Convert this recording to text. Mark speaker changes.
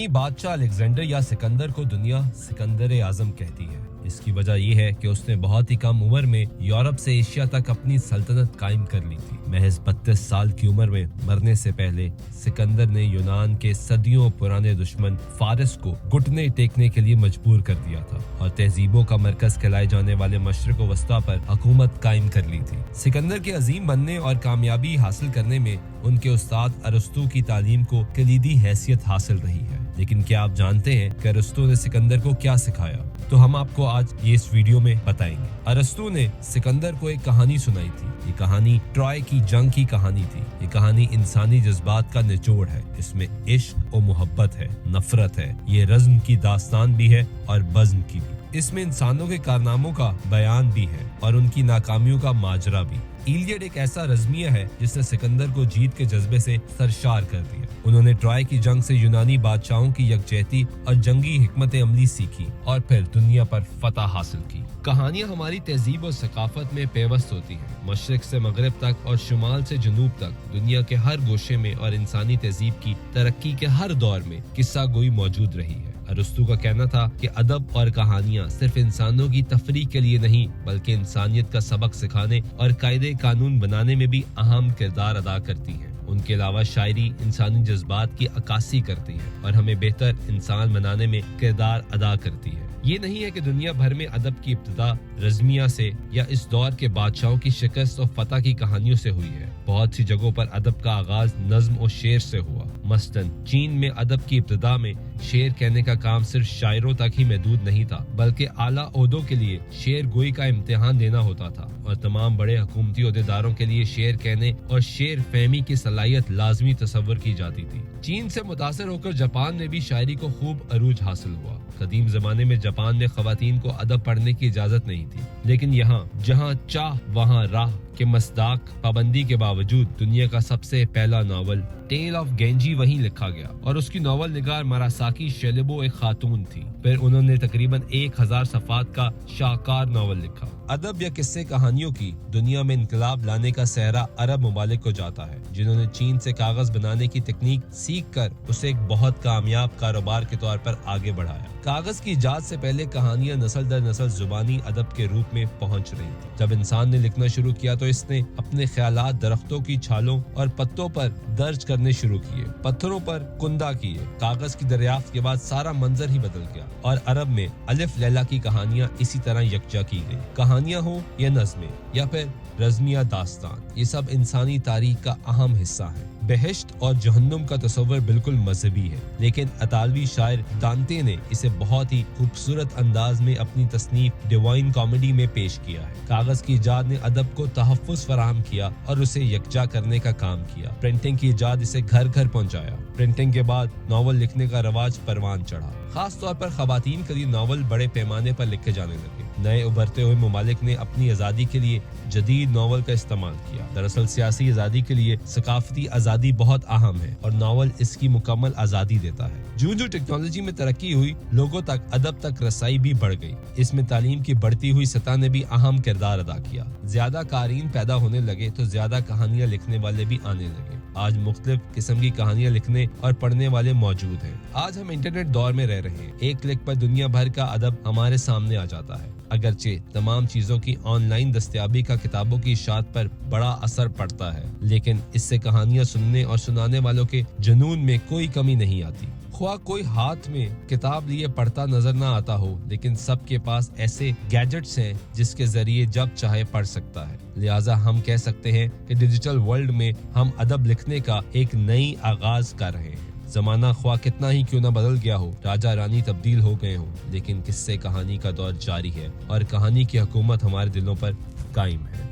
Speaker 1: यूनानी बादशाह अलेक्जेंडर या सिकंदर को दुनिया सिकंदर आजम कहती है। इसकी वजह यह है कि उसने बहुत ही कम उम्र में यूरोप से एशिया तक अपनी सल्तनत कायम कर ली थी। महज 32 साल की उम्र में मरने से पहले सिकंदर ने यूनान के सदियों पुराने दुश्मन फारिस को घुटने टेकने के लिए मजबूर कर दिया था और तहजीबों का मरकज कहलाए जाने वाले मशरिक वस्ता पर हुकूमत कायम कर ली थी। सिकंदर के अजीम बनने और कामयाबी हासिल करने में उनके उस्ताद अरस्तू की तालीम को कलीदी हैसियत हासिल रही है। लेकिन क्या आप जानते हैं कि अरस्तू ने सिकंदर को क्या सिखाया? तो हम आपको आज ये इस वीडियो में बताएंगे। अरस्तू ने सिकंदर को एक कहानी सुनाई थी। ये कहानी ट्रॉय की जंग की कहानी थी। ये कहानी इंसानी जज्बात का निचोड़ है। इसमें इश्क और मोहब्बत है, नफरत है, ये रज़्म की दास्तान भी है और बज़्म की भी। इसमें इंसानों के कारनामों का बयान भी है और उनकी नाकामियों का माजरा भी। इलियड एक ऐसा रज़्मिया है जिसने सिकंदर को जीत के जज्बे से सरशार कर दिया। उन्होंने ट्रॉय की जंग से यूनानी बादशाहों की यकजहती और जंगी हिकमत अमली सीखी और फिर दुनिया पर फतह हासिल की। कहानियां हमारी तहजीब और सकाफत में पेवस्त होती हैं। मशरिक से मगरिब तक और शुमाल से जनूब तक दुनिया के हर गोशे में और इंसानी तहजीब की तरक्की के हर दौर में किस्सा गोई मौजूद रही है। अरस्तू का कहना था कि अदब और कहानियां सिर्फ इंसानों की तफरीह के लिए नहीं बल्कि इंसानियत का सबक सिखाने और कायदे कानून बनाने में भी अहम किरदार अदा करती हैं। उनके अलावा शायरी इंसानी जज्बात की अक्कासी करती है और हमें बेहतर इंसान बनाने में किरदार अदा करती है। ये नहीं है कि दुनिया भर में अदब की इब्तिदा रज़्मिया से या इस दौर के बादशाहों की शिकस्त और फतह की कहानियों से हुई है। बहुत सी जगहों पर अदब का आगाज नज्म और शेर से हुआ। मसलन चीन में अदब की इब्तिदा में शेर कहने का काम सिर्फ शायरों तक ही महदूद नहीं था बल्कि आला ओहदों के लिए शेर गोई का इम्तिहान देना होता था और तमाम बड़े हुकूमती ओहदेदारों के लिए शेर कहने और शेर फहमी की सलाहियत लाजमी तस्वर की जाती थी। चीन से मुतासर होकर जापान में भी शायरी को खूब अरूज हासिल हुआ। कदीम जमाने में जापान में खवातीन को अदब पढ़ने की इजाजत नहीं थी, लेकिन यहाँ जहाँ चाह वहाँ राह के मसदाक पाबंदी के बावजूद दुनिया का सबसे पहला नावल टेल ऑफ गेंजी वहीं लिखा गया और उसकी नावल निगार मरासाकी शेलेबो एक खातून थी। फिर उन्होंने तकरीबन 1000 सफ़ात का शाहकार नावल लिखा। अदब या किस्से कहानियों की दुनिया में इनकलाब लाने का सहरा अरब ममालिक को जाता है, जिन्होंने चीन से कागज बनाने की तकनीक सीख कर उसे एक बहुत कामयाब कारोबार के तौर पर आगे बढ़ाया। कागज की इजाद से पहले कहानियां नस्ल दर नस्ल जुबानी अदब के रूप में पहुंच रही थी। जब इंसान ने लिखना शुरू किया तो इसने अपने ख्यालात दरख्तों की छालों और पत्तों पर दर्ज करने शुरू किए, पत्थरों पर कुंदा किए। कागज की दरियाफ्त के बाद सारा मंजर ही बदल गया और अरब में अलिफ लैला की कहानियां इसी तरह यकजा की गई। कहानियां हो या नज़्में या फिर रज़्मिया दास्तान, ये सब इंसानी तारीख का अहम हिस्सा है। बेहश्त और जहन्नुम का तस्वर बिल्कुल मजहबी है, लेकिन अतालवी शायर दांते ने इसे बहुत ही खूबसूरत अंदाज में अपनी तसनीफ डिवाइन कॉमेडी में पेश किया है। कागज की इजाद ने अदब को तहफ़्फ़ुज़ फराहम किया और उसे यकजा करने का काम किया। प्रिंटिंग की इजाद इसे घर घर पहुंचाया। प्रिंटिंग के बाद नावल लिखने का रवाज परवान चढ़ा। खास तौर पर खवातीन के लिए नावल बड़े पैमाने पर लिखे जाने लगे। नए उभरते हुए ममालिक ने अपनी आज़ादी के लिए जदीद नावल का इस्तेमाल किया। दरअसल सियासी आज़ादी के लिए सकाफती आज़ादी बहुत अहम है और नावल इसकी मुकम्मल आज़ादी देता है। जो टेक्नोलॉजी में तरक्की हुई, लोगों तक अदब तक रसाई भी बढ़ गई। इसमें तालीम की बढ़ती हुई सतह ने भी अहम किरदार अदा किया। ज्यादा कारीन पैदा होने लगे तो ज्यादा कहानियां लिखने वाले भी आने लगे। आज मुख्तलिफ किस्म की कहानियां लिखने और पढ़ने वाले मौजूद हैं। आज हम इंटरनेट दौर में रह रहे हैं। एक क्लिक पर दुनिया भर का अदब हमारे सामने आ जाता है। अगरचे तमाम चीजों की ऑनलाइन दस्तयाबी का किताबों की इशाअत पर बड़ा असर पड़ता है, लेकिन इससे कहानियां सुनने और सुनाने वालों के जुनून में कोई कमी नहीं आती। ख्वाह कोई हाथ में किताब लिए पढ़ता नजर ना आता हो, लेकिन सबके पास ऐसे गैजेट्स हैं जिसके जरिए जब चाहे पढ़ सकता है। लिहाजा हम कह सकते हैं कि डिजिटल वर्ल्ड में हम अदब लिखने का एक नई आगाज कर रहे हैं। जमाना ख्वाह कितना ही क्यों ना बदल गया हो, राजा रानी तब्दील हो गए हो, लेकिन किस्से कहानी का दौर जारी है और कहानी की हुकूमत हमारे दिलों पर कायम है।